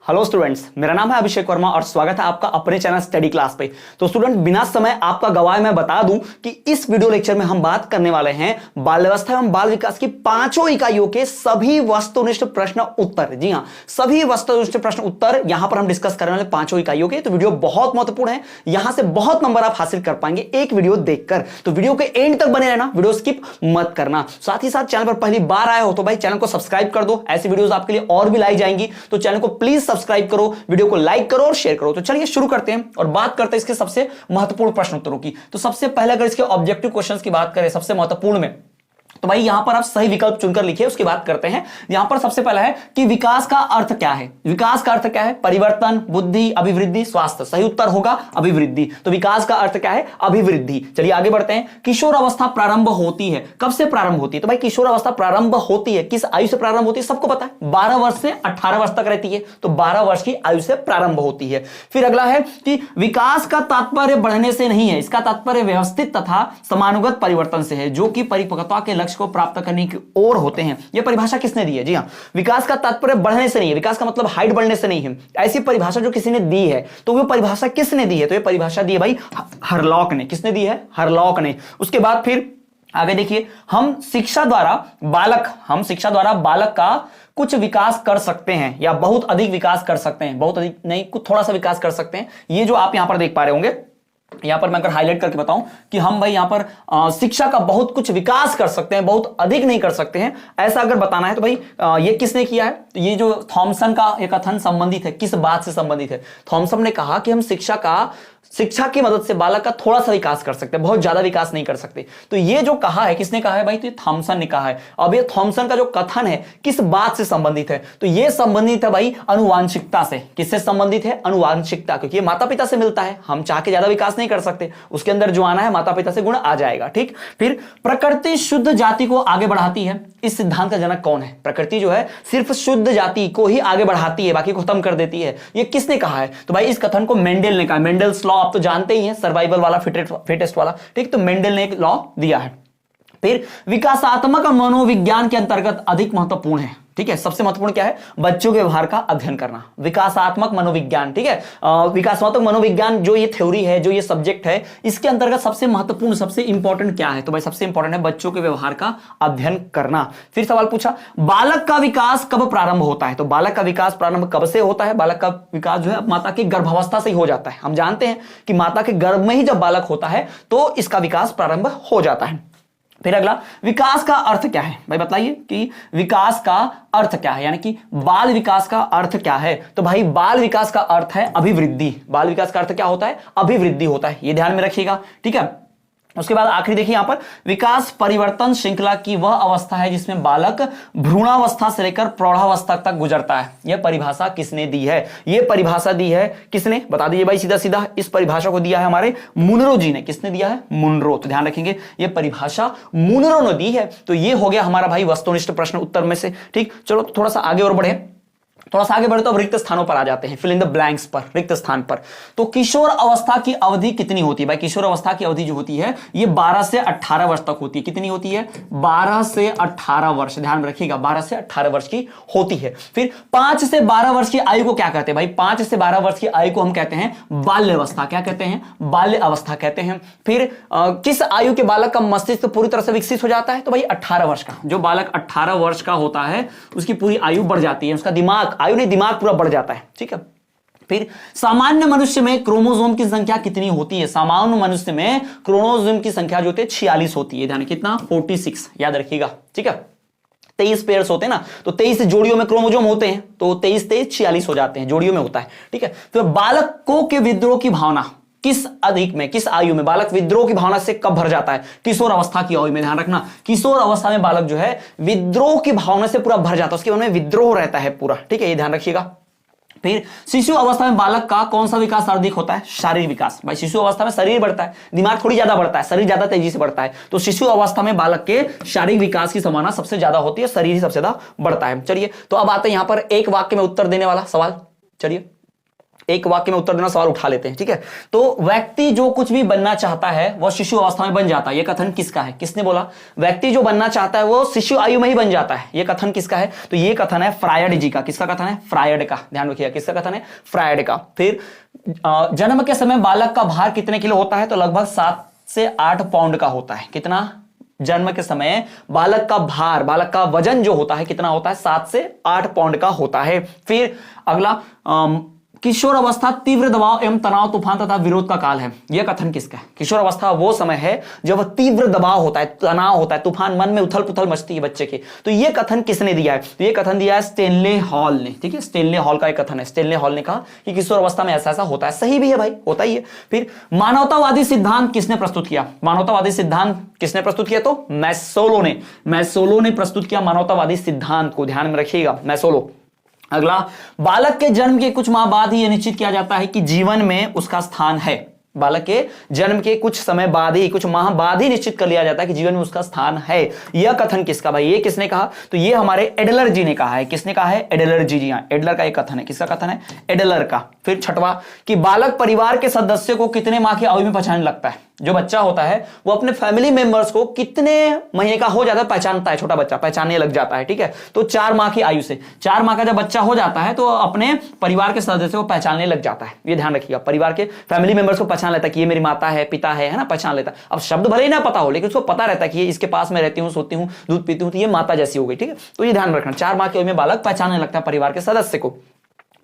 Hello students, मेरा नाम है अभिषेक वर्मा और स्वागत है आपका अपने चैनल स्टडी क्लास पे। तो स्टूडेंट, बिना समय आपका गवाए मैं बता दूं कि इस वीडियो लेक्चर में हम बात करने वाले हैं बाल्यावस्था एवं बाल विकास की पांचों इकाइयों के सभी वस्तुनिष्ठ प्रश्न उत्तर। जी हां, सभी वस्तुनिष्ठ प्रश्न उत्तर यहां पर हम डिस्कस करने वाले पांचों इकाइयों के। तो वीडियो बहुत महत्वपूर्ण है, यहां से बहुत नंबर आप हासिल कर पाएंगे एक वीडियो देखकर। तो वीडियो के एंड तक बने रहना, वीडियो स्किप मत करना। साथ ही साथ चैनल पर पहली बार आए हो तो भाई चैनल को सब्सक्राइब कर दो, ऐसी वीडियोस आपके लिए और भी लाई जाएंगी। तो चैनल को प्लीज सब्सक्राइब करो, वीडियो को लाइक करो और शेयर करो। तो चलिए शुरू करते हैं और बात करते हैं इसके सबसे महत्वपूर्ण प्रश्न उत्तरों की। तो सबसे पहले अगर इसके ऑब्जेक्टिव क्वेश्चंस की बात करें सबसे महत्वपूर्ण में, तो भाई यहां पर आप सही विकल्प चुनकर लिखिए, उसकी बात करते हैं। यहां पर सबसे पहला है कि विकास का अर्थ क्या है। विकास का अर्थ क्या है? परिवर्तन, बुद्धि, अभिवृद्धि, स्वास्थ्य। सही उत्तर होगा अभिवृद्धि। तो विकास का अर्थ क्या है? अभिवृद्धि। चलिए आगे बढ़ते हैं। किशोर अवस्था प्रारंभ होती है, कब से प्रारंभ होती है? तो भाई किशोर अवस्था प्रारंभ होती है किस आयु से प्रारंभ होती है? सबको पता है, 12 वर्ष से 18 वर्ष तक रहती है। तो 12 वर्ष की आयु से प्रारंभ होती है। फिर अगला है कि विकास का तात्पर्य बढ़ने से नहीं है, इसका तात्पर्य व्यवस्थित तथा समानुगत परिवर्तन से है, जो कि परिपक्वता के लक्ष्य को प्राप्त करने की ओर होते हैं। यह परिभाषा किसने दी है? जी हां, विकास का तात्पर्य बढ़ने से नहीं है, विकास का मतलब हाइट बढ़ने से नहीं है। ऐसी परिभाषा जो किसी ने दी है, तो वो परिभाषा किसने दी है? तो ये परिभाषा दी है भाई हरलॉक ने। किसने दी है? हरलॉक ने। उसके बाद फिर आगे देखिए, हम शिक्षा द्वारा बालक का कुछ विकास कर सकते हैं या बहुत अधिक विकास कर सकते हैं। बहुत अधिक नहीं, कुछ थोड़ा सा विकास कर सकते हैं। ये जो आप यहां पर देख पा रहे होंगे, यहां पर मैं अगर हाईलाइट करके बताऊं कि हम भाई यहां पर शिक्षा का बहुत कुछ विकास कर सकते हैं, बहुत अधिक नहीं कर सकते हैं, ऐसा अगर बताना है तो भाई ये किसने किया है? तो ये जो थॉमसन का एक कथन संबंधित है, किस बात से संबंधित है? थॉमसन ने कहा कि हम शिक्षा की मदद से बालक का थोड़ा सा विकास कर सकते हैं, बहुत ज्यादा विकास नहीं कर सकते। तो ये जो कहा है, किसने कहा है भाई? तो ये थॉमसन ने कहा है। अब ये थॉमसन का जो कथन है किस बात से संबंधित है? तो ये संबंधित है भाई आनुवांशिकता से। किससे संबंधित है? आनुवांशिकता, क्योंकि ये माता पिता से मिलता है। हम चाह के ज्यादा विकास नहीं कर सकते, उसके अंदर जो आना है माता पिता से गुण आ जाएगा। ठीक। फिर प्रकृति शुद्ध जाति को आगे बढ़ाती है, इस सिद्धांत का जनक कौन है? प्रकृति जो है सिर्फ शुद्ध जाति को ही आगे बढ़ाती है, बाकी को खत्म कर देती है। ये किसने कहा है? तो भाई इस कथन को मेंडल ने कहा। मेंडल्स लॉ आप तो जानते ही हैं, सर्वाइवल वाला, फिटेस्ट वाला। ठीक। तो मेंडल ने एक लॉ दिया है। फिर विकासात्मक मनोविज्ञान के अंतर्गत अधिक महत्वपूर्ण है। ठीक है, सबसे महत्वपूर्ण क्या है? बच्चों के व्यवहार का अध्ययन करना। विकासात्मक मनोविज्ञान, ठीक है, विकासात्मक मनोविज्ञान जो ये थ्योरी है, जो ये सब्जेक्ट है, इसके अंतर्गत सबसे महत्वपूर्ण, सबसे इंपॉर्टेंट क्या है? तो भाई सबसे इंपॉर्टेंट है बच्चों के व्यवहार का अध्ययन करना। फिर सवाल पूछा, बालक का विकास कब प्रारंभ होता है? तो बालक का विकास प्रारंभ कब से होता है? बालक का विकास जो है माता की गर्भावस्था से ही हो जाता है। हम जानते हैं कि माता के गर्भ में ही जब बालक होता है तो इसका विकास प्रारंभ हो जाता है। फिर अगला, विकास का अर्थ क्या है? भाई बताइए कि विकास का अर्थ क्या है, यानी कि बाल विकास का अर्थ क्या है? तो भाई बाल विकास का अर्थ है अभिवृद्धि। बाल विकास का अर्थ क्या होता है? अभिवृद्धि होता है, ये ध्यान में रखिएगा। ठीक है। उसके बाद आखिरी देखिए यहां पर, विकास परिवर्तन श्रृंखला की वह अवस्था है जिसमें बालक भ्रूणावस्था से लेकर प्रौढ़ावस्था तक गुजरता है। यह परिभाषा किसने दी है? यह परिभाषा दी है किसने? बता दीजिए भाई सीधा सीधा। इस परिभाषा को दिया है हमारे मुनरो जी ने। किसने दिया है? मुनरो। तो ध्यान रखेंगे, यह परिभाषा मुनरो ने दी है। तो यह हो गया हमारा भाई वस्तुनिष्ठ प्रश्न उत्तर में से। ठीक, चलो थोड़ा सा आगे और बढ़े। तो अब रिक्त स्थानों पर आ जाते हैं, फिल इन द ब्लैंक्स पर, रिक्त स्थान पर। तो किशोर अवस्था की अवधि कितनी होती है? भाई किशोर अवस्था की अवधि जो होती है ये 12 से 18 वर्ष तक होती है। कितनी होती है? 12 से 18 वर्ष, ध्यान में रखिएगा, 12 से 18 वर्ष की होती है। फिर 5 से 12 वर्ष की आयु को क्या कहते हैं? भाई 5 से 12 वर्ष की आयु को हम कहते हैं बाल्य अवस्था। क्या कहते हैं? बाल्य अवस्था कहते हैं। फिर किस आयु के बालक का मस्तिष्क पूरी तरह से विकसित हो जाता है? तो भाई 18 वर्ष का। जो बालक 18 वर्ष का होता है उसकी पूरी आयु बढ़ जाती है, उसका दिमाग, आयु नहीं दिमाग पूरा बढ़ जाता है। ठीक है। फिर सामान्य मनुष्य में क्रोमोसोम की संख्या कितनी होती है? सामान्य मनुष्य में क्रोमोसोम की संख्या जो होती है 46 होती है। ध्यान, कितना? 46, याद रखिएगा। ठीक है, 23 पेयर्स होते हैं ना, तो 23 जोड़ियों में क्रोमोसोम होते हैं, तो 23 23 46 हो जाते हैं, जोड़ियों में होता है। ठीक है। तो बालकों के विद्रोह की भावना किस आयु में बालक विद्रोह की भावना से कब भर जाता है? किशोर अवस्था की आयु में। ध्यान रखना, किशोर अवस्था में बालक जो है विद्रोह की भावना से पूरा भर जाता है, उसके मन में विद्रोह रहता है पूरा। ठीक है, ये ध्यान रखिएगा। फिर शिशु अवस्था में बालक का कौन सा विकास अधिक होता है? शारीरिक विकास। भाई शिशु अवस्था में शरीर बढ़ता है, दिमाग थोड़ी ज्यादा बढ़ता है, शरीर ज्यादा तेजी से बढ़ता है। तो शिशु अवस्था में बालक के शारीरिक विकास की संभावना सबसे ज्यादा होती है, शरीर ही सबसे ज्यादा बढ़ता है। चलिए, तो अब आते हैं यहां पर एक वाक्य में उत्तर देने वाला सवाल। चलिए, एक वाक्य में उत्तर देना, सवाल उठा लेते हैं, ठीक है। तो व्यक्ति जो कुछ भी बनना चाहता है वह शिशु अवस्था में बन जाता है, यह कथन किसका है? किसने बोला? व्यक्ति जो बनना चाहता है वो शिशु आयु में ही बन जाता है, यह कथन किसका है? तो यह कथन है फ्रायड जी का। किसका कथन है? फ्रायड का। ध्यान रखिएगा, किसका कथन है? फ्रायड का। फिर जन्म के समय बालक का भार कितने किलो होता है? तो लगभग 7 से 8 पाउंड का होता है। कितना? जन्म के समय बालक का भार, बालक का वजन जो होता है कितना होता है? 7 से 8 पाउंड का होता है। फिर अगला, किशोर अवस्था तीव्र दबाव एवं तनाव, तूफान तथा विरोध का काल है, यह कथन किसका है? किशोर अवस्था वो समय है जब तीव्र दबाव होता है, तनाव होता है, तूफान, मन में उथल पुथल मचती है बच्चे के। तो यह कथन किसने दिया है? तो यह कथन दिया है स्टेनले हॉल ने, ठीक है। स्टेनले हॉल का एक कथन है। स्टेनले हॉल ने कहा कि किशोर अवस्था में ऐसा ऐसा होता है। सही भी है भाई, होता ही है। फिर मानवतावादी सिद्धांत किसने प्रस्तुत किया? मानवतावादी सिद्धांत किसने प्रस्तुत किया? तो मैस्लो ने। मैस्लो ने प्रस्तुत किया मानवतावादी सिद्धांत को, ध्यान में रखिएगा, मैस्लो। अगला, बालक के जन्म के कुछ माह बाद ही यह निश्चित किया जाता है कि जीवन में उसका स्थान है। बालक के जन्म के कुछ समय बाद ही, कुछ माह बाद ही निश्चित कर लिया जाता है कि जीवन में उसका स्थान है। यह कथन किसका भाई? ये किसने कहा? तो ये हमारे एडलर जी ने कहा है। किसने कहा है? एडलर जी। जी हाँ, एडलर का एक कथन है। किसका कथन है? एडलर का। फिर छठवां, कि बालक परिवार के सदस्यों को कितने माह की आयु में पहचानने लगता है? जो बच्चा होता है वो अपने फैमिली मेंबर्स को कितने महीने का हो जाता है पहचानता है, छोटा बच्चा पहचानने लग जाता है, ठीक है। तो 4 माह की आयु से, 4 माह का जब बच्चा हो जाता है तो अपने परिवार के सदस्यों को पहचानने लग जाता है। ये ध्यान रखिएगा, परिवार के फैमिली मेंबर्स को पहचान लेता है कि ये मेरी माता है, पिता है ना, पहचान लेता है। अब शब्द भले ही ना पता हो लेकिन उसको पता रहता है कि ये इसके पास में रहती हूँ, सोती हूँ, दूध पीती हूँ, तो ये माता जैसी हो गई, ठीक है। तो ये ध्यान रखना, 4 माह की आयु में बालक पहचानने लगता है परिवार के सदस्य को।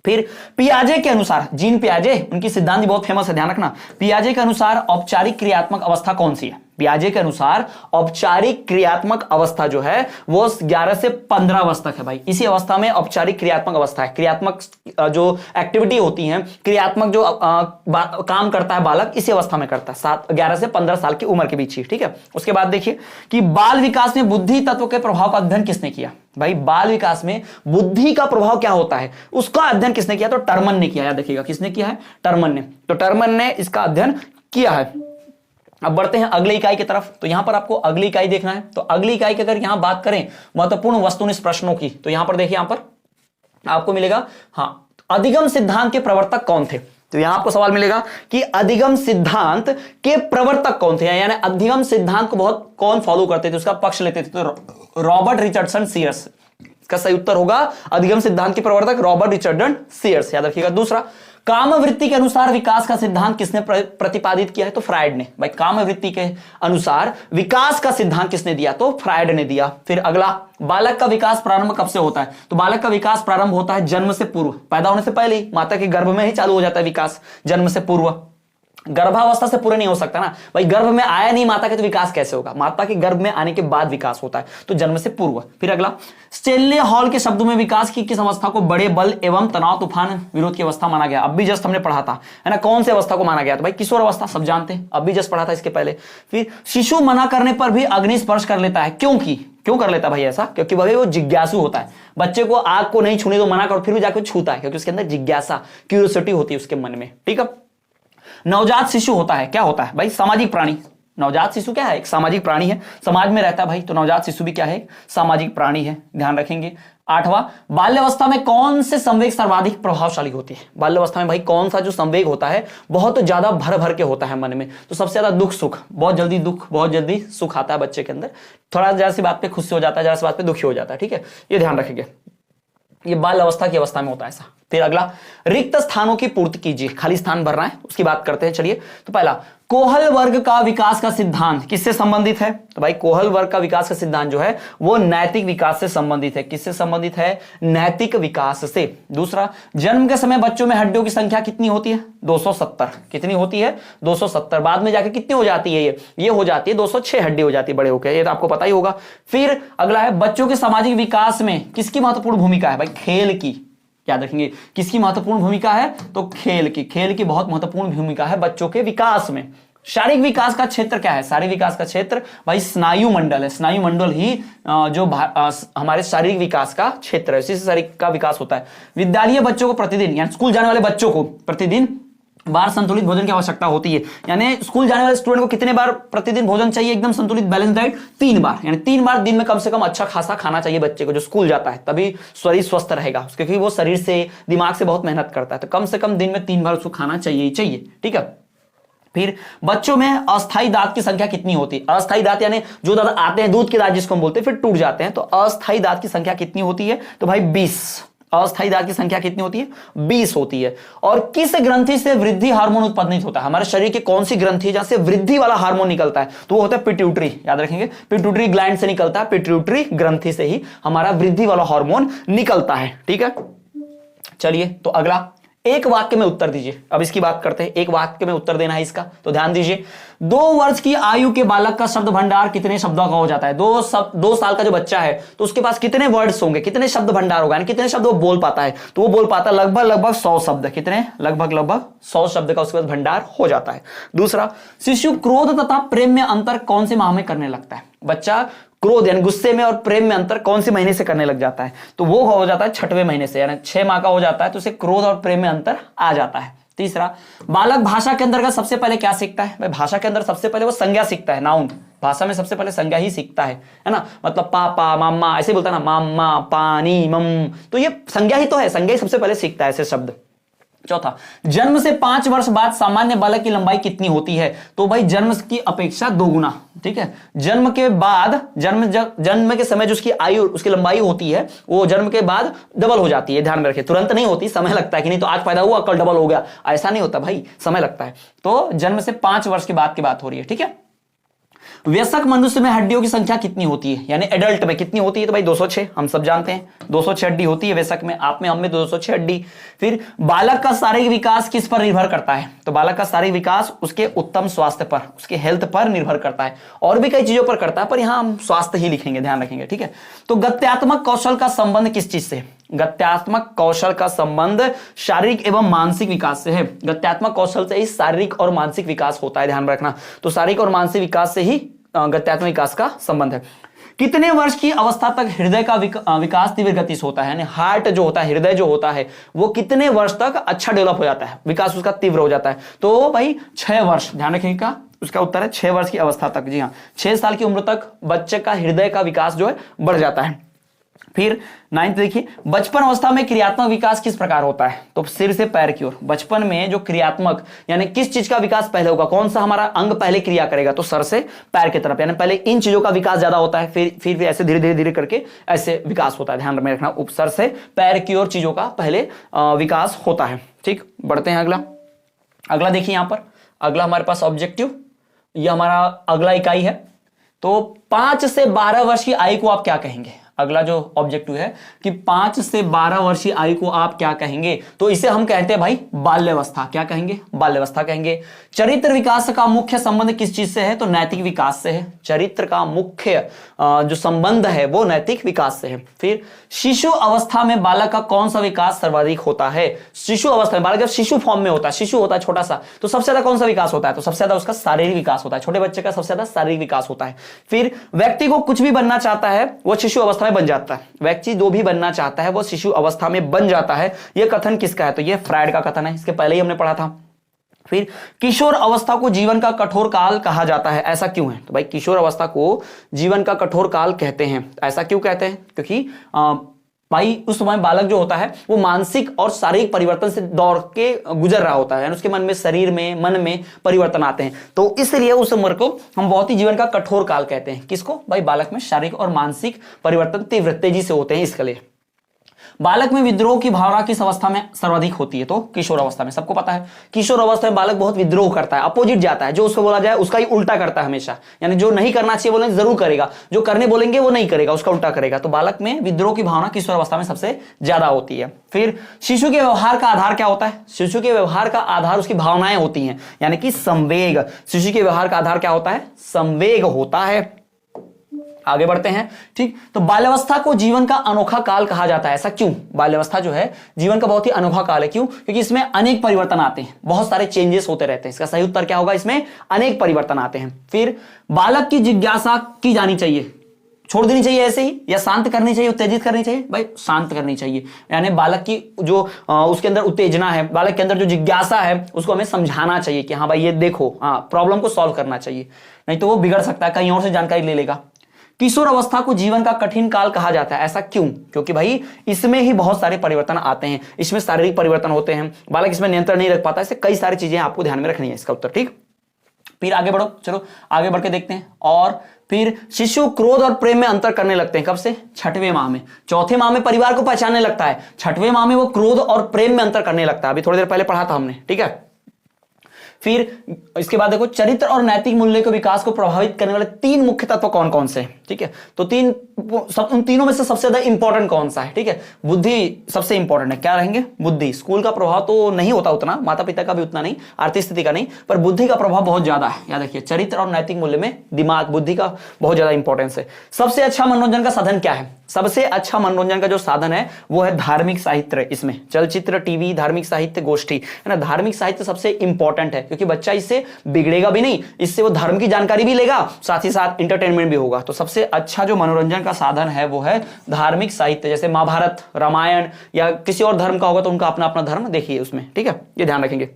फिर पियाजे के अनुसार, जीन पियाजे, उनकी सिद्धांत बहुत फेमस है, ध्यान रखना। पियाजे के अनुसार औपचारिक क्रियात्मक अवस्था कौन सी है? पियाजे के अनुसार औपचारिक क्रियात्मक अवस्था जो है वो 11 से 15 वर्ष तक है भाई। इसी अवस्था में औपचारिक क्रियात्मक अवस्था है। क्रियात्मक जो एक्टिविटी होती है, क्रियात्मक जो काम करता है बालक, इसी अवस्था में करता है, 11 से 15 साल की उम्र के बीच ही, ठीक है। उसके बाद देखिए कि बाल विकास में बुद्धि तत्व के प्रभाव का अध्ययन किसने किया? भाई बाल विकास में बुद्धि का प्रभाव क्या होता है उसका अध्ययन किसने किया? तो टर्मन ने किया। याद रखिएगा, किसने किया है? टर्मन ने। तो टर्मन ने इसका अध्ययन किया है। अब बढ़ते हैं अगली इकाई की तरफ। तो यहां पर आपको अगली इकाई देखना है। तो अगली इकाई की अगर यहां बात करें महत्वपूर्ण वस्तुनिष्ठ प्रश्नों की, तो यहां पर देखिए, यहां पर आपको मिलेगा, हाँ, अधिगम सिद्धांत के प्रवर्तक कौन थे? तो यहां आपको सवाल मिलेगा कि अधिगम सिद्धांत के प्रवर्तक कौन थे, यानी अधिगम सिद्धांत को बहुत कौन फॉलो करते थे, उसका पक्ष लेते थे? तो रॉबर्ट रिचर्डसन सीयर्स। इसका सही उत्तर होगा अधिगम सिद्धांत के प्रवर्तक रॉबर्ट रिचर्डसन सीयर्स, याद रखिएगा। दूसरा, कामवृत्ति के अनुसार विकास का सिद्धांत किसने प्रतिपादित किया है? तो फ्रायड ने। भाई कामवृत्ति के अनुसार विकास का सिद्धांत किसने दिया? तो फ्रायड ने दिया। फिर अगला, बालक का विकास प्रारंभ कब से होता है? तो बालक का विकास प्रारंभ होता है जन्म से पूर्व, पैदा होने से पहले ही, माता के गर्भ में ही चालू हो जाता है विकास, जन्म से पूर्व। गर्भावस्था से पूरा नहीं हो सकता ना भाई, गर्भ में आया नहीं माता के तो विकास कैसे होगा? माता के गर्भ में आने के बाद विकास होता है, तो जन्म से पूर्व। फिर अगला, स्टेनले हॉल के शब्दों में विकास की किस अवस्था को बड़े बल एवं तनाव, तूफान, विरोध की अवस्था माना गया? अब भी जस्ट हमने पढ़ा था, है ना, कौन सी अवस्था को माना गया? तो भाई किशोर अवस्था, सब जानते हैं, अब भी जस्ट पढ़ा था इसके पहले। फिर शिशु मना करने पर भी अग्नि स्पर्श कर लेता है, क्यों कर लेता है भाई ऐसा? क्योंकि भाई वो जिज्ञासु होता है। बच्चे को आग को नहीं छूने तो मना कर, फिर भी जाकर छूता है, क्योंकि उसके अंदर जिज्ञासा, क्यूरियोसिटी होती है उसके मन में, ठीक है। नवजात शिशु होता है, क्या होता है भाई? सामाजिक प्राणी। नवजात शिशु क्या है? एक सामाजिक प्राणी है, समाज में रहता है भाई, तो नवजात शिशु भी क्या है? सामाजिक प्राणी है, ध्यान रखेंगे। 8वां, बाल्यावस्था में कौन से संवेग सर्वाधिक प्रभावशाली होती है? बाल्यावस्था में भाई कौन सा जो संवेग होता है बहुत ज्यादा भर भर के होता है मन में? तो सबसे ज्यादा दुख सुख, बहुत जल्दी दुख, बहुत जल्दी सुख आता है बच्चे के अंदर, थोड़ा जरा सी बात पे खुश हो जाता है, जरा सी बात पे दुखी हो जाता है, ठीक है, ये ध्यान रखेंगे। ये बाल अवस्था की अवस्था में होता है ऐसा। फिर अगला, रिक्त स्थानों की पूर्ति कीजिए, खाली स्थान भरना है, उसकी बात करते हैं। चलिए, तो पहला, कोहल वर्ग का विकास का सिद्धांत किससे संबंधित है? तो भाई कोहल वर्ग का विकास का सिद्धांत जो है वो नैतिक विकास से संबंधित है। किससे संबंधित है? नैतिक विकास से। दूसरा, जन्म के समय बच्चों में हड्डियों की संख्या कितनी होती है? 270। कितनी होती है? 270। बाद में जाके कितनी हो जाती है? ये हो जाती है 206 हड्डी हो जाती है बड़े होकर, ये तो आपको पता ही होगा। फिर अगला है, बच्चों के सामाजिक विकास में किसकी महत्वपूर्ण भूमिका है? भाई खेल की, याद रखेंगे, किसकी महत्वपूर्ण भूमिका है? तो खेल की। खेल की बहुत महत्वपूर्ण भूमिका है बच्चों के विकास में। शारीरिक विकास का क्षेत्र क्या है? शारीरिक विकास का क्षेत्र भाई स्नायु मंडल है। स्नायु मंडल ही जो हमारे शारीरिक विकास का क्षेत्र है, इसी से शारीरिक का विकास होता है। विद्यालय बच्चों को प्रतिदिन, यानी स्कूल जाने वाले बच्चों को प्रतिदिन बार संतुलित भोजन की आवश्यकता होती है। यानी स्कूल जाने वाले स्टूडेंट को कितने बार प्रतिदिन भोजन चाहिए, एकदम संतुलित बैलेंस डाइट? 3 बार, यानी 3 बार दिन में कम से कम अच्छा खासा खाना चाहिए बच्चे को जो स्कूल जाता है, तभी शरीर स्वस्थ रहेगा, क्योंकि वो शरीर से दिमाग से बहुत मेहनत करता है। तो कम से कम दिन में 3 बार उसको खाना चाहिए ही चाहिए, ठीक है। फिर बच्चों में अस्थायी दांत की संख्या कितनी होती है? अस्थायी दांत यानी जो दांत आते हैं दूध के दांत जिसको हम बोलते हैं फिर टूट जाते हैं, तो अस्थायी दांत की संख्या कितनी होती है? तो भाई 20। अस्थायी दांत की संख्या कितनी होती है? 20 होती है। और किस ग्रंथि से वृद्धि हार्मोन उत्पादित होता है? हमारे शरीर की कौन सी ग्रंथि है जहां से वृद्धि वाला हार्मोन निकलता है? तो वो होता है पिट्यूटरी, याद रखेंगे, पिट्यूटरी ग्लैंड से निकलता है, पिट्यूटरी ग्रंथि से ही हमारा वृद्धि वाला हार्मोन निकलता है, ठीक है। चलिए तो अगला, एक वाक्य में उत्तर दीजिए। अब इसकी बात करते हैं, एक वाक्य में उत्तर देना है इसका, तो ध्यान दीजिए। 2 वर्ष की आयु के बालक का शब्द भंडार कितने शब्दों का हो जाता है? 2 साल का जो बच्चा है तो उसके पास कितने वर्ड्स होंगे, कितने शब्द भंडार होगा, यानी कितने शब्द वो बोल पाता है? तो वो बोल पाता है लगभग 100 शब्द। कितने? लगभग 100 शब्द का उसके पास भंडार हो जाता है। दूसरा, शिशु क्रोध तथा प्रेम में अंतर कौन से माह में करने लगता है? बच्चा क्रोध यानी गुस्से में और प्रेम में अंतर कौन से महीने से करने लग जाता है? तो वो हो जाता है 6वें महीने से, यानी 6 माह का हो जाता है तो उसे क्रोध और प्रेम में अंतर आ जाता है। तीसरा, बालक भाषा के अंतर्गत सबसे पहले क्या सीखता है? भाई भाषा के अंदर सबसे पहले वो संज्ञा सीखता है, नाउन। भाषा में सबसे पहले संज्ञा ही सीखता है ना, मतलब पापा मामा ऐसे बोलता है ना, मामा पानी मम, तो ये संज्ञा ही तो है, संज्ञा ही सबसे पहले सीखता है ऐसे शब्द। चौथा, जन्म से 5 वर्ष बाद सामान्य बालक की लंबाई कितनी होती है? तो भाई जन्म की अपेक्षा 2 गुना, ठीक है। जन्म के बाद जन्म के समय जो उसकी आयु उसकी लंबाई होती है वो जन्म के बाद डबल हो जाती है, ध्यान में रखिए। तुरंत नहीं होती, समय लगता है कि नहीं तो आज पैदा हुआ कल डबल हो गया, ऐसा नहीं होता भाई, समय लगता है। तो जन्म से 5 वर्ष के बाद की बात हो रही है, ठीक है। वयस्क मनुष्य में हड्डियों की संख्या कितनी होती है, यानी एडल्ट में कितनी होती है? तो भाई 206, हम सब जानते हैं 206 हड्डी होती है वयस्क में, आप में हम में 206 हड्डी। फिर बालक का शारीरिक विकास किस पर निर्भर करता है? तो बालक का शारीरिक विकास उसके उत्तम स्वास्थ्य पर, उसके हेल्थ पर निर्भर करता है, और भी कई चीजों पर करता है, पर यहां हम स्वास्थ्य ही लिखेंगे, ध्यान रखेंगे, ठीक है। तो गत्यात्मक कौशल का संबंध किस चीज से? गत्यात्मक कौशल का संबंध शारीरिक एवं मानसिक विकास से है। गत्यात्मक कौशल से ही शारीरिक और मानसिक विकास होता है, ध्यान रखना। तो शारीरिक और मानसिक विकास से ही गत्यात्मक विकास का संबंध है। कितने वर्ष की अवस्था तक हृदय का विकास तीव्र गति से होता है? यानी हार्ट जो होता है, हृदय जो होता है, वो कितने वर्ष तक अच्छा डेवलप हो जाता है, विकास उसका तीव्र हो जाता है? तो भाई 6 वर्ष, ध्यान रखिएगा, उसका उत्तर है 6 वर्ष की अवस्था तक। जी हाँ, 6 साल की उम्र तक बच्चे का हृदय का विकास जो है बढ़ जाता है। फिर 9th देखिए, बचपन अवस्था में क्रियात्मक विकास किस प्रकार होता है? तो सिर से पैर की ओर। बचपन में जो क्रियात्मक यानी किस चीज का विकास पहले होगा, कौन सा हमारा अंग पहले क्रिया करेगा? तो सर से पैर की तरफ, यानी पहले इन चीजों का विकास ज्यादा होता है, फिर ऐसे धीरे धीरे करके ऐसे विकास होता है, ध्यान में रखना। उपसर से पैर की ओर चीजों का पहले विकास होता है, ठीक। बढ़ते हैं अगला देखिए यहां पर, अगला हमारे पास ऑब्जेक्टिव, ये हमारा अगला इकाई है। तो 5 से 12 वर्ष की आयु को आप क्या कहेंगे? अगला जो ऑब्जेक्टिव है कि 5 से 12 वर्ष की आयु को आप क्या कहेंगे? तो इसे हम कहते हैं भाई बाल्यावस्था। क्या कहेंगे? बाल्यावस्था कहेंगे। चरित्र विकास का मुख्य संबंध किस चीज से है? तो नैतिक विकास से है। चरित्र का मुख्य जो संबंध है वो नैतिक विकास से है। फिर शिशु अवस्था में बालक का कौन सा विकास सर्वाधिक होता है? शिशु अवस्था में बालक जब शिशु फॉर्म में होता है, शिशु होता है छोटा सा, तो सबसे ज्यादा कौन सा विकास होता है? तो सबसे ज्यादा उसका शारीरिक विकास होता है। छोटे बच्चे का सबसे ज्यादा शारीरिक विकास होता है। फिर व्यक्ति को कुछ भी बनना चाहता है वो शिशु अवस्था में बन जाता है। व्यक्ति जो भी बनना चाहता है वो शिशु अवस्था में बन जाता है। यह कथन किसका है? तो यह फ्रायड का कथन है, इसके पहले ही हमने पढ़ा था। फिर किशोर अवस्था को जीवन का कठोर काल कहा जाता है, ऐसा क्यों है? तो भाई किशोर अवस्था को जीवन का कठोर काल कहते हैं, ऐसा क्यों कहते हैं? क्योंकि भाई उस समय बालक जो होता है वो मानसिक और शारीरिक परिवर्तन से दौड़ के गुजर रहा होता है, उसके मन में, शरीर में, मन में परिवर्तन आते हैं, तो इसलिए उस उम्र को हम बहुत ही जीवन का कठोर काल कहते हैं। किसको? भाई बालक में शारीरिक और मानसिक परिवर्तन तीव्र तेजी से होते हैं, इसके लिए। बालक में विद्रोह की भावना किस अवस्था में सर्वाधिक होती है? तो किशोर अवस्था में। सबको पता है किशोर अवस्था में बालक बहुत विद्रोह करता है, अपोजिट जाता है, जो उसको बोला जाए उसका ही उल्टा करता है हमेशा, यानी जो नहीं करना चाहिए बोलेंगे जरूर करेगा, जो करने बोलेंगे वो नहीं करेगा, उसका उल्टा करेगा। तो बालक में विद्रोह की भावना किशोर अवस्था में सबसे ज्यादा होती है। फिर शिशु के व्यवहार का आधार क्या होता है? शिशु के व्यवहार का आधार उसकी भावनाएं होती हैं, यानी कि संवेग। शिशु के व्यवहार का आधार क्या होता है? संवेग होता है। आगे बढ़ते हैं, ठीक। तो बाल्यावस्था को जीवन का अनोखा काल कहा जाता है, ऐसा क्यों? बाल्यावस्था जो है जीवन का बहुत ही अनोखा काल है, क्यों? क्योंकि इसमें अनेक परिवर्तन आते हैं, बहुत सारे चेंजेस होते रहते हैं। इसका सही उत्तर क्या होगा? इसमें अनेक परिवर्तन आते हैं। फिर बालक की जिज्ञासा की जानी चाहिए, छोड़ देनी चाहिए ऐसे ही, या शांत करनी चाहिए, उत्तेजित करनी चाहिए? भाई शांत करनी चाहिए। यानी बालक की जो उसके अंदर उत्तेजना है, बालक के अंदर जो जिज्ञासा है, उसको हमें समझाना चाहिए कि हाँ भाई ये देखो, हाँ प्रॉब्लम को सॉल्व करना चाहिए, नहीं तो वो बिगड़ सकता है, कहीं और से जानकारी ले लेगा। किशोर अवस्था को जीवन का कठिन काल कहा जाता है, ऐसा क्यों? क्योंकि भाई इसमें ही बहुत सारे परिवर्तन आते हैं, इसमें शारीरिक परिवर्तन होते हैं, बालक इसमें नियंत्रण नहीं रख पाता, ऐसे कई सारी चीजें आपको ध्यान में रखनी है। इसका उत्तर ठीक। फिर आगे बढ़ो, चलो आगे बढ़ के देखते हैं। और फिर शिशु क्रोध और प्रेम में अंतर करने लगते हैं, कब से? छठवें माह में। चौथे माह में परिवार को पहचानने लगता है, छठवें माह में वो क्रोध और प्रेम में अंतर करने लगता है। अभी थोड़ी देर पहले पढ़ा था हमने, ठीक है। फिर इसके बाद देखो, चरित्र और नैतिक मूल्य के विकास को प्रभावित करने वाले 3 मुख्य तत्व कौन कौन से हैं, ठीक है। तो उन तीनों में से सबसे ज्यादा इंपॉर्टेंट कौन सा है, ठीक है? बुद्धि सबसे इंपॉर्टेंट है। क्या रहेंगे? बुद्धि। स्कूल का प्रभाव तो नहीं होता उतना, माता पिता का भी उतना नहीं, आर्थिक स्थिति का नहीं, पर बुद्धि का प्रभाव बहुत ज्यादा है। याद रखिए, चरित्र और नैतिक मूल्य में दिमाग, बुद्धि का बहुत ज्यादा इंपॉर्टेंस है। सबसे अच्छा मनोरंजन का साधन क्या है? सबसे अच्छा मनोरंजन का जो साधन है वो है धार्मिक साहित्य। इसमें चलचित्र, टीवी, धार्मिक साहित्य, गोष्ठी, है ना। धार्मिक साहित्य सबसे इंपॉर्टेंट है, क्योंकि बच्चा इससे बिगड़ेगा भी नहीं, इससे वो धर्म की जानकारी भी लेगा, साथ ही साथ इंटरटेनमेंट भी होगा। तो सबसे अच्छा जो मनोरंजन का साधन है वो है धार्मिक साहित्य। जैसे महाभारत, रामायण, या किसी और धर्म का होगा तो उनका अपना अपना धर्म देखिए उसमें, ठीक है, ये ध्यान रखेंगे।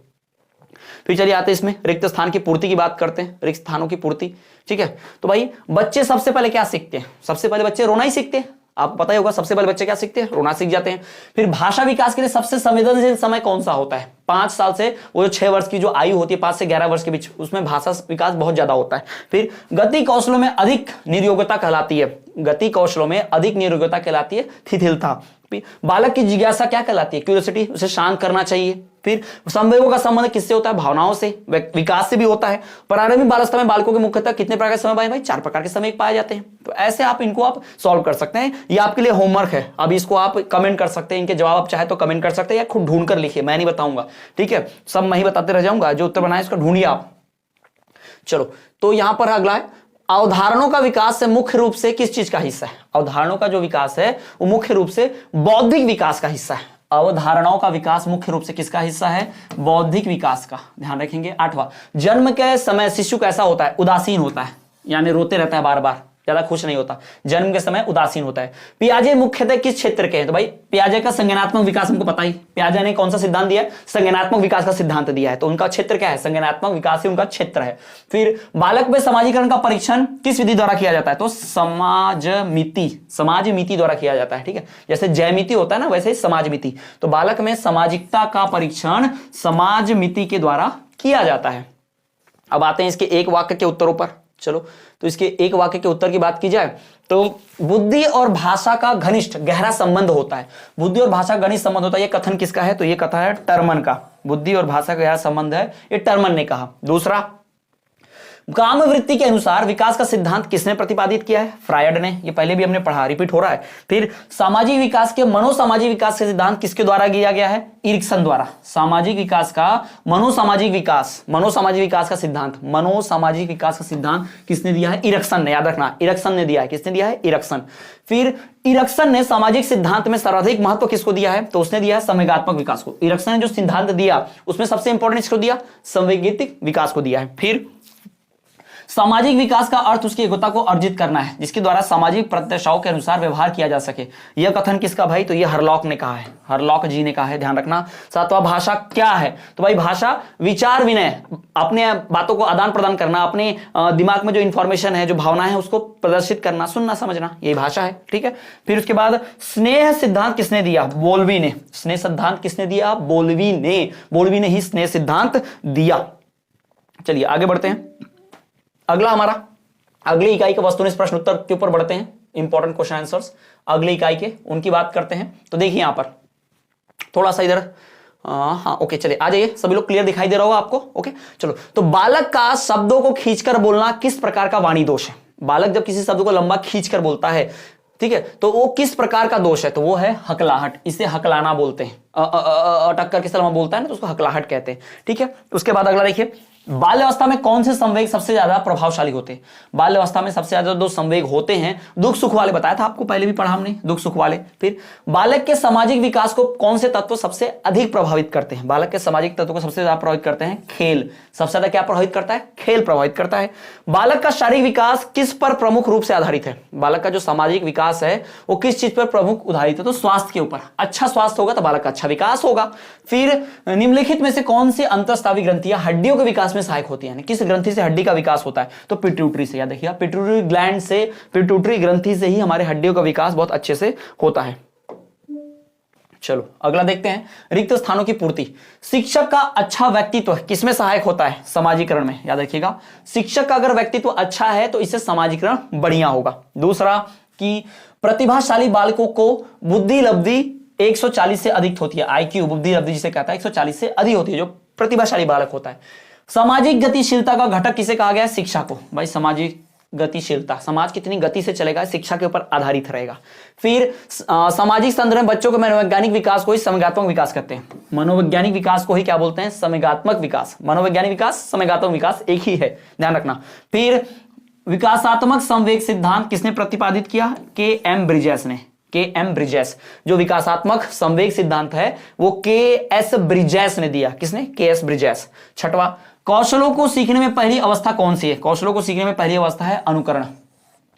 फिर चलिए आते हैं इसमें रिक्त स्थान की पूर्ति की बात करते हैं, रिक्त स्थानों की पूर्ति, ठीक है। तो भाई बच्चे सबसे पहले क्या सीखते हैं? सबसे पहले बच्चे रोना ही सीखते हैं। आपको पता ही होगा, सबसे पहले बच्चे क्या सीखते हैं? रोना सीख जाते हैं। फिर भाषा विकास के लिए सबसे संवेदनशील समय कौन सा होता है? 5 साल से वो जो 6 वर्ष की जो आयु होती है, 5 से 11 वर्ष के बीच, उसमें भाषा विकास बहुत ज्यादा होता है। फिर गति कौशलों में अधिक निर्योग्यता कहलाती है, गति कौशलों में अधिक निर्योग्यता कहलाती है शिथिलता। बालक की जिज्ञासा क्या कहलाती है? क्यूरियोसिटी, उसे शांत करना चाहिए। फिर संवेगों का संबंध किससे होता है? भावनाओं से, विकास से भी होता है। प्रारंभिक बालावस्था में बालकों के मुख्यतः कितने प्रकार के समय पाए? भाई 4 प्रकार के समय पाए जाते हैं। तो ऐसे आप इनको सॉल्व कर सकते हैं, ये आपके लिए होमवर्क है। अब इसको आप कमेंट कर सकते हैं, इनके जवाब आप चाहे तो कमेंट कर सकते हैं, या खुद ढूंढ कर लिखिए, मैं नहीं बताऊंगा, ठीक है। सब मैं ही बताते रह जाऊंगा, जो उत्तर बनाए इसको ढूंढिए आप। चलो, तो यहां पर अगला है, अवधारणाओं का विकास से मुख्य रूप से किस चीज का हिस्सा है? अवधारणाओं का जो विकास है वो मुख्य रूप से बौद्धिक विकास का हिस्सा है। अवधारणाओं का विकास मुख्य रूप से किसका हिस्सा है? बौद्धिक विकास का। ध्यान रखेंगे। 8वां, जन्म के समय शिशु कैसा होता है? उदासीन होता है, यानी रोते रहता है बार बार, ज्यादा खुश नहीं होता, जन्म के समय उदासीन होता है। पियाजे मुख्यतः किस क्षेत्र के हैं? तो भाई पियाजे का संज्ञानात्मक विकास हमको पता ही, पियाजे ने कौन सा सिद्धांत दिया है? संज्ञानात्मक विकास का सिद्धांत दिया है, तो उनका क्षेत्र क्या है? संज्ञानात्मक विकास ही उनका क्षेत्र है। फिर बालक में समाजीकरण का परीक्षण किस विधि द्वारा किया जाता है? तो समाजमिति द्वारा किया जाता है, ठीक है। जैसे जयमिति होता है ना, वैसे ही समाजमिति। तो बालक में सामाजिकता का परीक्षण समाजमिति के द्वारा किया जाता है। अब आते हैं इसके एक वाक्य के उत्तरों पर। चलो, तो इसके एक वाक्य के उत्तर की बात की जाए तो बुद्धि और भाषा का घनिष्ठ गहरा संबंध होता है। बुद्धि और भाषा का घनिष्ठ संबंध होता है, ये कथन किसका है? तो ये कथन है टर्मन का। बुद्धि और भाषा का गहरा संबंध है, ये टर्मन ने कहा। दूसरा, काम वृत्ति के अनुसार विकास का सिद्धांत किसने प्रतिपादित किया है? फ्रायड ने। ये पहले भी हमने पढ़ा, रिपीट हो रहा है। फिर सामाजिक विकास के मनोसामाजिक विकास का सिद्धांत किसके द्वारा किया गया है? इरिक्सन द्वारा। सामाजिक विकास का मनोसामाजिक विकास का सिद्धांत, मनोसामाजिक विकास का सिद्धांत किसने दिया है? इरिक्सन ने। याद रखना, इरिक्सन ने दिया है। किसने दिया है? इरिक्सन। फिर इरिक्सन ने सामाजिक सिद्धांत में सर्वाधिक महत्व किसको दिया है? तो उसने दिया है संवेगात्मक विकास को। इरिक्सन ने जो सिद्धांत दिया उसमें सबसे इंपॉर्टेंट किसको दिया? संवेगिक विकास को दिया है। फिर सामाजिक विकास का अर्थ उसकी योग्यता को अर्जित करना है, जिसके द्वारा सामाजिक प्रत्याशाओं के अनुसार व्यवहार किया जा सके। यह कथन किसका भाई? तो यह हरलॉक ने कहा है, हरलॉक जी ने कहा है, ध्यान रखना। 7वां, भाषा क्या है? तो भाई भाषा विचार विनय, अपने बातों को आदान प्रदान करना, अपने दिमाग में जो इंफॉर्मेशन है, जो भावना है, उसको प्रदर्शित करना, सुनना समझना, यही भाषा है, ठीक है। फिर उसके बाद स्नेह सिद्धांत किसने दिया? बोल्बी ने। स्नेह सिद्धांत किसने दिया? बोल्बी ने। बोल्बी ने ही स्नेह सिद्धांत दिया। चलिए आगे बढ़ते हैं। अगला हमारा अगली इकाई के वस्तुनिष्ठ प्रश्न उत्तर के ऊपर बढ़ते हैं। इंपॉर्टेंट क्वेश्चन आंसर्स अगली इकाई के, उनकी बात करते हैं। तो देखिए यहां पर थोड़ा सा इधर, हाँ ओके, चलिए आ जाइए। सभी लोग क्लियर दिखाई दे रहा होगा आपको? ओके चलो। तो बालक का शब्दों को खींचकर बोलना किस प्रकार का वाणी दोष है? बालक जब किसी शब्द को लंबा खींचकर बोलता है, ठीक है, तो वो किस प्रकार का दोष है? तो वो है हकलाहट। इसे हकलाना बोलते हैं। अटक करके लंबा बोलता है ना, तो उसको हकलाहट कहते हैं, ठीक है। उसके बाद अगला देखिए, बाल्यावस्था में कौन से संवेग सबसे ज्यादा प्रभावशाली होते हैं? बाल्यावस्था में सबसे ज्यादा दो संवेग होते हैं, दुख सुख वाले बताया था आपको, पहले भी पढ़ा हमने, दुख सुख वाले। फिर बालक के सामाजिक विकास को कौन से तत्व सबसे अधिक प्रभावित करते हैं? बालक के सामाजिक तत्व को सबसे ज्यादा प्रभावित करते हैं खेल। सबसे ज्यादा क्या प्रभावित करता है? खेल प्रभावित करता है। बालक का शारीरिक विकास किस पर प्रमुख रूप से आधारित है? बालक का जो सामाजिक विकास है वो किस चीज पर प्रमुख आधारित है? तो स्वास्थ्य के ऊपर। अच्छा स्वास्थ्य होगा तो बालक का अच्छा विकास होगा। फिर निम्नलिखित में से कौन सी अंतःस्रावी ग्रंथियां हड्डियों के विकास में सहायक होती है? किस ग्रंथि से हड्डी का विकास होता है? तो पिट्यूटरी से। याद देखिए, पिट्यूटरी ग्लैंड से, पिट्यूटरी ग्रंथि से ही हमारे हड्डियों का विकास बहुत अच्छे से होता है। चलो अगला देखते हैं, रिक्त स्थानों की पूर्ति। शिक्षक का अच्छा व्यक्तित्व किसमें सहायक होता है? समाजीकरण में। याद रखिएगा, शिक्षक का अगर व्यक्तित्व अच्छा है तो इससे समाजीकरण बढ़िया होगा। दूसरा कि प्रतिभाशाली बालकों को बुद्धि लब्धि 140 से अधिक होती है। आईक्यू, बुद्धि लब्धि जिसे कहता है, 140 से अधिक होती है जो प्रतिभाशाली बालक होता है। सामाजिक गतिशीलता का घटक किसे कहा गया है? शिक्षा को। भाई सामाजिक गतिशीलता, समाज कितनी गति से चलेगा, शिक्षा के ऊपर आधारित रहेगा। फिर सामाजिक संदर्भ में बच्चों के मनोवैज्ञानिक विकास को ही समगात्मक विकास कहते हैं। मनोवैज्ञानिक विकास को ही क्या बोलते हैं? समगात्मक विकास। मनोवैज्ञानिक विकास, समगात्मक विकास एक ही है, ध्यान रखना। फिर विकासात्मक संवेग सिद्धांत किसने प्रतिपादित किया? के एम ब्रिजेस ने। के एम ब्रिजेस, जो विकासात्मक संवेग सिद्धांत है वो के एस ब्रिजेस ने दिया। किसने? के एस ब्रिजेस। छठवां, कौशलों को सीखने में पहली अवस्था कौन सी है? कौशलों को सीखने में पहली अवस्था है अनुकरण।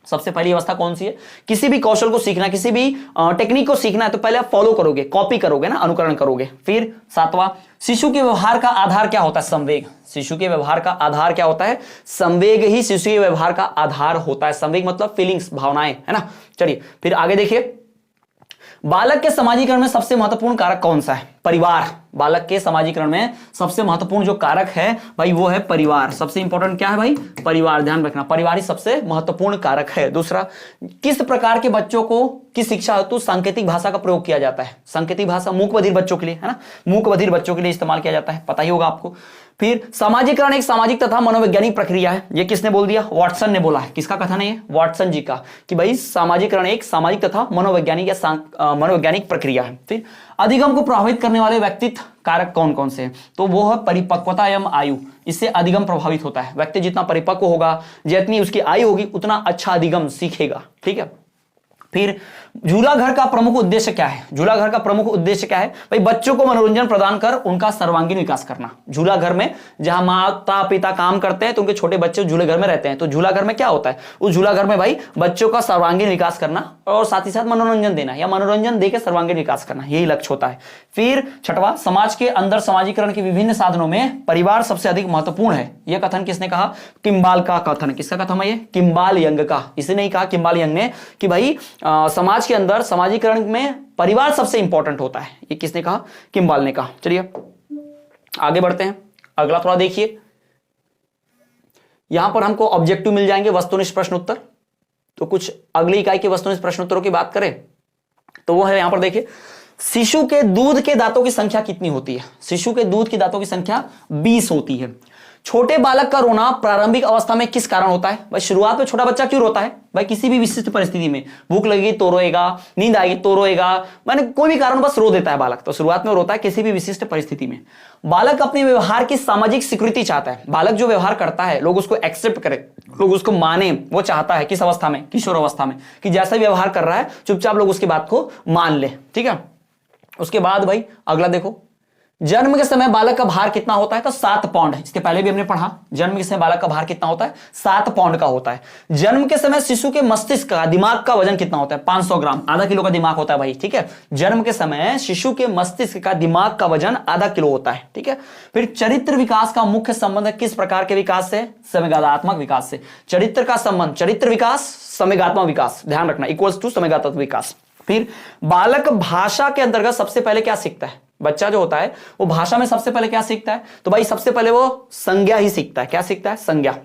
सबसे पहली अवस्था कौन सी है? किसी भी कौशल को सीखना, किसी भी टेक्निक को सीखना है तो पहले आप फॉलो करोगे, कॉपी करोगे ना, अनुकरण करोगे। फिर सातवां, शिशु के व्यवहार का आधार क्या होता है? संवेग। शिशु के व्यवहार का आधार क्या होता है? संवेग ही शिशु के व्यवहार का आधार होता है। संवेग मतलब फीलिंग्स, भावनाएं, है ना। चलिए फिर आगे देखिए, बालक के समाजीकरण में सबसे महत्वपूर्ण कारक कौन सा है? परिवार। बालक के समाजीकरण में सबसे महत्वपूर्ण जो कारक है भाई वो है परिवार। सबसे इंपॉर्टेंट क्या है भाई? परिवार। ध्यान रखना, परिवार ही सबसे महत्वपूर्ण कारक है। दूसरा, किस प्रकार के बच्चों को की शिक्षा हेतु सांकेतिक भाषा का प्रयोग किया जाता है? सांकेतिक भाषा मूक बधिर बच्चों के लिए, है ना, मूक बधिर बच्चों के लिए इस्तेमाल किया जाता है, पता ही होगा आपको। फिर सामाजिकरण एक सामाजिक तथा मनोवैज्ञानिक प्रक्रिया है। ये किसने बोल दिया? वॉटसन ने बोला है। किसका कथन है ये? वॉटसन जी का, कि भाई सामाजिकरण एक सामाजिक तथा मनोवैज्ञानिक या मनोवैज्ञानिक प्रक्रिया है। फिर अधिगम को प्रभावित करने वाले व्यक्तित्व कारक कौन कौन से हैं? तो वो है परिपक्वता एवं आयु। इससे अधिगम प्रभावित होता है। व्यक्ति जितना परिपक्व होगा, जितनी उसकी आयु होगी, उतना अच्छा अधिगम सीखेगा। ठीक है। फिर झूला घर का प्रमुख उद्देश्य क्या है? झूला घर का प्रमुख उद्देश्य क्या है भाई? बच्चों को मनोरंजन प्रदान कर उनका सर्वांगीण विकास करना। झूला घर में जहां माता पिता काम करते हैं तो उनके छोटे बच्चे झूले घर में रहते हैं, तो झूला घर में क्या होता है? उस झूला घर में भाई बच्चों का सर्वांगीण विकास करना और साथ ही साथ मनोरंजन देना, या मनोरंजन देकर सर्वांगीण विकास करना, यही लक्ष्य होता है। फिर छठवां, समाज के अंदर समाजीकरण के विभिन्न साधनों में परिवार सबसे अधिक महत्वपूर्ण है। यह कथन किसने कहा? किम्बाल का कथन। किसका कथन है ये? किम्बाल यंग का। इसे नहीं कहा किम्बाल यंग ने कि भाई समाज के अंदर समाजीकरण में परिवार सबसे इंपॉर्टेंट होता है। ये किसने कहा? किम्बाल ने कहा। चलिए आगे बढ़ते हैं, अगला थोड़ा देखिए। यहां पर हमको ऑब्जेक्टिव मिल जाएंगे, वस्तुनिष्ठ प्रश्न उत्तर। तो कुछ अगली इकाई के वस्तुनिष्ठ प्रश्न उत्तरों की बात करें तो वो है, यहां पर देखिए, शिशु के दूध के दांतों की संख्या कितनी होती है? शिशु के दूध के दांतों की संख्या 20 होती है। छोटे बालक का रोना प्रारंभिक अवस्था में किस कारण होता है? भाई शुरुआत में छोटा बच्चा क्यों रोता है? भाई किसी भी विशिष्ट परिस्थिति में, भूख लगेगी तो रोएगा, नींद आएगी तो रोएगा, माने कोई भी कारण बस रो देता है बालक, तो शुरुआत में रोता है किसी भी विशिष्ट परिस्थिति में। बालक अपने व्यवहार की सामाजिक स्वीकृति चाहता है। बालक जो व्यवहार करता है लोग उसको एक्सेप्ट करें, लोग उसको माने, वो चाहता है। किस अवस्था में? किशोर अवस्था में, कि जैसा व्यवहार कर रहा है चुपचाप लोग उसकी बात को मान ले। ठीक है। उसके बाद भाई अगला देखो, जन्म के समय बालक का भार कितना होता है? तो 7 पाउंड है। इसके पहले भी हमने पढ़ा, जन्म के समय बालक का भार कितना होता है? 7 पाउंड का होता है। जन्म के समय शिशु के मस्तिष्क का, दिमाग का वजन कितना होता है? 500 ग्राम, आधा किलो का दिमाग होता है भाई। ठीक है। जन्म के समय शिशु के मस्तिष्क का, दिमाग का वजन आधा किलो होता है। ठीक है। फिर चरित्र विकास का मुख्य संबंध किस प्रकार के विकास से? संवेगात्मक विकास से। चरित्र का संबंध, चरित्र विकास, संवेगात्मक विकास, ध्यान रखना, इक्वल्स टू संवेगात्मक विकास। फिर बालक भाषा के अंतर्गत सबसे पहले क्या सीखता है? बच्चा जो होता है वो भाषा में सबसे पहले क्या सीखता है? तो भाई सबसे पहले वो संज्ञा ही सीखता है। क्या सीखता है? संज्ञा।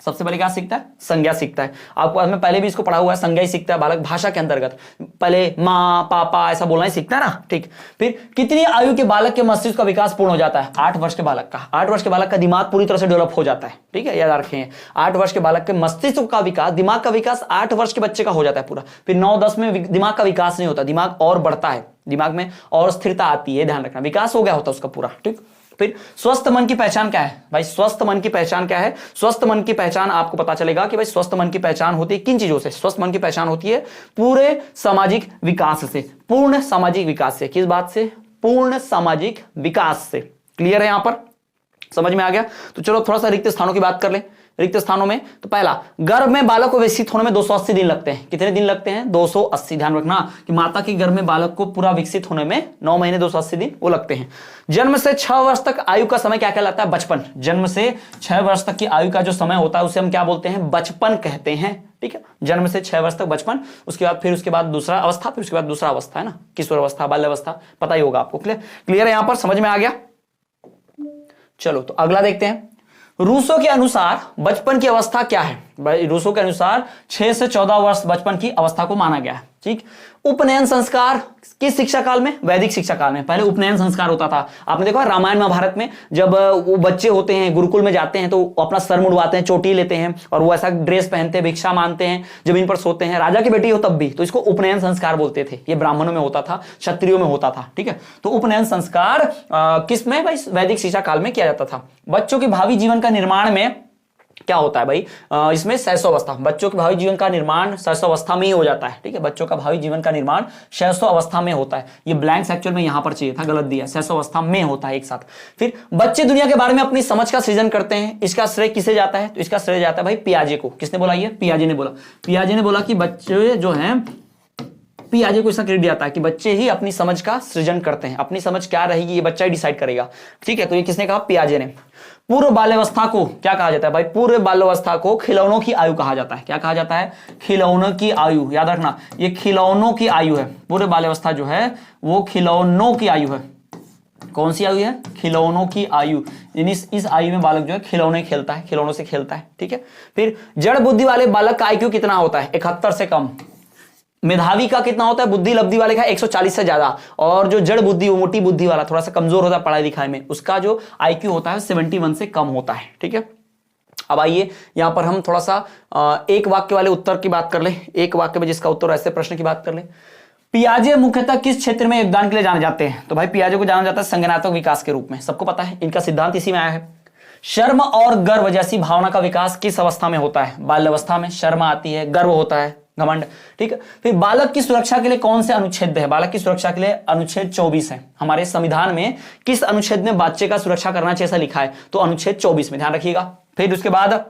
सबसे पहले क्या सीखता है? संज्ञा सीखता है। आपको मैं पहले भी इसको पढ़ा हुआ है, संज्ञा ही सीखता है बालक भाषा के अंतर्गत। पहले माँ पापा ऐसा बोलना ही सीखता है ना। ठीक। फिर कितनी आयु के बालक के मस्तिष्क का विकास पूर्ण हो जाता है? 8 वर्ष के बालक का। 8 वर्ष के बालक का दिमाग पूरी तरह से डेवलप हो जाता है। ठीक है, याद रखें, 8 वर्ष के बालक के मस्तिष्क का विकास, दिमाग का विकास 8 वर्ष के बच्चे का हो जाता है पूरा। फिर 9-10 में दिमाग का विकास नहीं होता, दिमाग और बढ़ता है। दिमाग में और स्थिरता आती है, ध्यान रखना, विकास हो गया होता उसका पूरा। ठीक, फिर स्वस्थ मन की पहचान क्या है भाई? स्वस्थ मन की पहचान क्या है? स्वस्थ मन की पहचान आपको पता चलेगा कि भाई स्वस्थ मन की पहचान होती है किन चीजों से? स्वस्थ मन की पहचान होती है पूरे सामाजिक विकास से, पूर्ण सामाजिक विकास से। किस बात से? पूर्ण सामाजिक विकास से। क्लियर है? यहां पर समझ में आ गया? तो चलो थोड़ा सा रिक्त स्थानों की बात कर ले। रिक्त स्थानों में तो पहला, गर्भ में बालक को विकसित होने में 280 दिन लगते हैं। कितने दिन लगते हैं? 280। ध्यान रखना कि माता के गर्भ में बालक को पूरा विकसित होने में 9 महीने 280 दिन वो लगते हैं। जन्म से 6 वर्ष तक आयु का समय क्या कहलाता है? बचपन। जन्म से 6 वर्ष तक की आयु का जो समय होता है उसे हम क्या बोलते हैं? बचपन कहते हैं। ठीक है, जन्म से 6 वर्ष तक बचपन, उसके बाद दूसरा अवस्था, फिर उसके बाद दूसरा अवस्था, है ना, किशोर अवस्था, बाल्य अवस्था, पता ही होगा आपको। क्लियर है? यहां पर समझ में आ गया? चलो तो अगला देखते हैं। रूसो के अनुसार बचपन की अवस्था क्या है? भाई रूसो के अनुसार 6 से 14 वर्ष बचपन की अवस्था को माना गया है। ठीक, उपनयन संस्कार किस शिक्षा काल में? वैदिक शिक्षा काल में। पहले उपनयन संस्कार होता था। आपने देखा रामायण महाभारत में जब वो बच्चे होते हैं गुरुकुल में जाते हैं तो अपना सर मुड़वाते हैं, चोटी लेते हैं और वो ऐसा ड्रेस पहनते हैं, भिक्षा मांगते हैं, जमीन पर सोते हैं, राजा की बेटी हो तब भी, तो इसको उपनयन संस्कार बोलते थे। ये ब्राह्मणों में होता था, क्षत्रियों में होता था। ठीक है, तो उपनयन संस्कार किस में? भाई वैदिक शिक्षा काल में किया जाता था। बच्चों के भावी जीवन का निर्माण में क्या होता है भाई? इसमें शैशवावस्था, बच्चों के भावी जीवन का निर्माण शैशवावस्था में ही हो जाता है। ठीक है, बच्चों का भावी जीवन का निर्माण शैशवावस्था में होता है। ये ब्लैंक्स एक्चुअल में यहां पर चाहिए था, गलत दिया, शैशवावस्था में होता है एक साथ। फिर बच्चे दुनिया के बारे में अपनी समझ का सृजन करते हैं। इसका श्रेय किसे जाता है? तो इसका श्रेय जाता है भाई पियाजे को। किसने बोला? ये पियाजे ने बोला। पियाजे ने बोला कि बच्चे जो हैं, पियाजे को इसका क्रेडिट जाता है कि बच्चे ही अपनी समझ का सृजन करते हैं। अपनी समझ क्या रहेगी ये बच्चा ही डिसाइड करेगा। ठीक है, तो ये किसने कहा? पियाजे ने। पूर्व बाल्यावस्था को क्या कहा जाता है भाई? पूर्व बाल्यावस्था को खिलौनों की आयु कहा जाता है। क्या कहा जाता है? खिलौनों की आयु। याद रखना, ये खिलौनों की आयु है। पूर्व बाल्यावस्था जो है वो खिलौनों की आयु है। कौन सी आयु है? खिलौनों की आयु। इस आयु में बालक जो है खिलौने खेलता है, खिलौनों से खेलता है। ठीक है, फिर जड़ बुद्धि वाले बालक का आईक्यू कितना होता है? 71 से कम। मेधावी का कितना होता है? बुद्धि लब्धि वाले का 140 से ज्यादा। और जो जड़ बुद्धि, वो मोटी बुद्धि वाला, थोड़ा सा कमजोर होता है पढ़ाई लिखाई में, उसका जो आईक्यू होता है 71 से कम होता है। ठीक है, अब आइए यहां पर हम थोड़ा सा एक वाक्य वाले उत्तर की बात कर ले। एक वाक्य में जिसका उत्तर ऐसे प्रश्न की बात कर ले। पियाजे मुख्यतः किस क्षेत्र में योगदान के लिए जाने जाते हैं? तो भाई पियाजे को जाना जाता है संज्ञानात्मक विकास के रूप में। सबको पता है, इनका सिद्धांत इसी में आया है। शर्म और गर्व जैसी भावना का विकास किस अवस्था में होता है? बाल्यावस्था में शर्म आती है, गर्व होता है, घमंड। ठीक है, फिर बालक की सुरक्षा के लिए कौन से अनुच्छेद है? बालक की सुरक्षा के लिए अनुच्छेद 24 है। हमारे संविधान में किस अनुच्छेद में बच्चे का सुरक्षा करना चाहिए ऐसा लिखा है? तो अनुच्छेद 24 में, ध्यान रखिएगा। फिर उसके बाद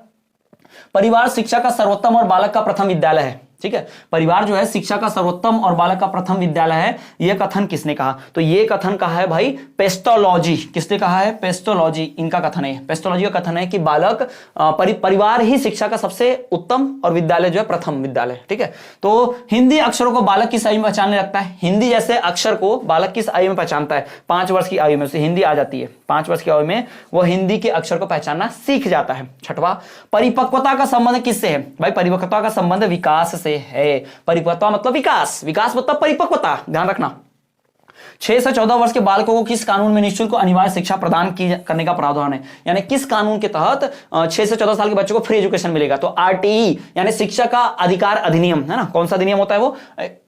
परिवार शिक्षा का सर्वोत्तम और बालक का प्रथम विद्यालय है। ठीक है, परिवार जो है शिक्षा का सर्वोत्तम और बालक का प्रथम विद्यालय है। यह कथन किसने कहा? तो यह कथन कहा है भाई पेस्टोलॉजी। किसने कहा है? पेस्टोलॉजी। इनका कथन है, पेस्टोलॉजी का कथन है कि बालक परिवार ही शिक्षा का सबसे उत्तम और विद्यालय जो है प्रथम विद्यालय। ठीक है, तो हिंदी अक्षरों को बालक किस आयु में पहचानने लगता है? हिंदी जैसे अक्षर को बालक किस आयु में पहचानता है? 5 वर्ष की आयु में उसे हिंदी आ जाती है। 5 वर्ष की आयु में वो हिंदी के अक्षर को पहचानना सीख जाता है। छठवां, परिपक्वता का संबंध किससे है? भाई परिपक्वता का संबंध विकास से है। परिपक्वता मतलब विकास, विकास मतलब परिपक्वता, ध्यान रखना। 6 से 14 वर्ष के बालकों को किस कानून में निःशुल्क अनिवार्य शिक्षा प्रदान करने का प्रावधान है? यानी किस कानून के तहत 6 से 14 साल के बच्चों को फ्री एजुकेशन मिलेगा? तो आरटीई यानी शिक्षा का अधिकार अधिनियम, है ना। कौन सा अधिनियम होता है वो?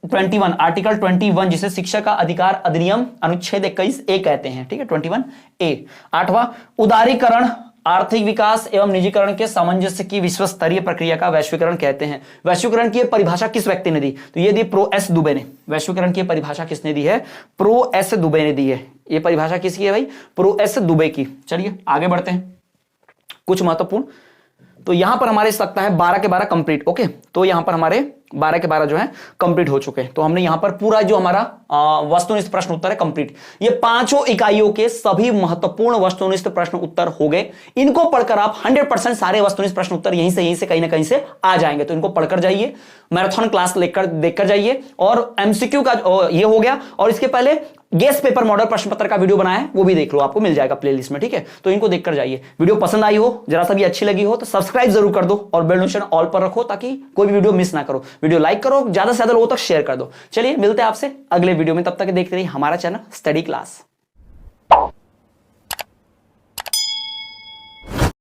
21, आर्टिकल 21, जिसे शिक्षा का अधिकार अधिनियम अनुच्छेद 21A कहते हैं। ठीक है, 21A। 8वां, उदारीकरण, आर्थिक विकास एवं निजीकरण के सामंजस्य की विश्व स्तरीय प्रक्रिया का वैश्वीकरण कहते हैं। वैश्वीकरण की परिभाषा किस व्यक्ति ने दी? तो ये दी प्रो एस दुबे ने। वैश्वीकरण की परिभाषा किसने दी है? प्रो एस दुबे ने दी है। ये परिभाषा किसकी है भाई? प्रो एस दुबे की। चलिए आगे बढ़ते हैं, कुछ महत्वपूर्ण। तो यहां पर हमारे सकता है 12 के 12 कंप्लीट। ओके, तो यहां पर हमारे 12 के 12 जो है कंप्लीट हो चुके हैं। तो हमने यहां पर पूरा जो हमारा वस्तुनिष्ठ प्रश्न उत्तर है कंप्लीट। ये 5 इकाइयों के सभी महत्वपूर्ण वस्तुनिष्ठ प्रश्न उत्तर हो गए। इनको पढ़कर आप 100% सारे वस्तुनिष्ठ प्रश्न उत्तर यहीं से कहीं ना कहीं से आ जाएंगे। तो इनको पढ़कर जाइए, मैराथन क्लास देखकर जाइए। और एमसीक्यू का ये हो गया, और इसके पहले गेस पेपर मॉडल प्रश्न पत्र का वीडियो बनाया है, वो भी देख लो, आपको मिल जाएगा प्लेलिस्ट में। ठीक है, तो इनको देखकर जाइए। वीडियो पसंद आई हो, जरा सा भी अच्छी लगी हो तो सब्सक्राइब जरूर कर दो और बेल नोटिफिकेशन ऑल पर रखो ताकि कोई भी वीडियो मिस ना करो। वीडियो लाइक करो, ज्यादा से ज्यादा लोगों तक शेयर कर दो। चलिए मिलते हैं आपसे अगले वीडियो में, तब तक देखते रहिए हमारा चैनल स्टडी क्लास।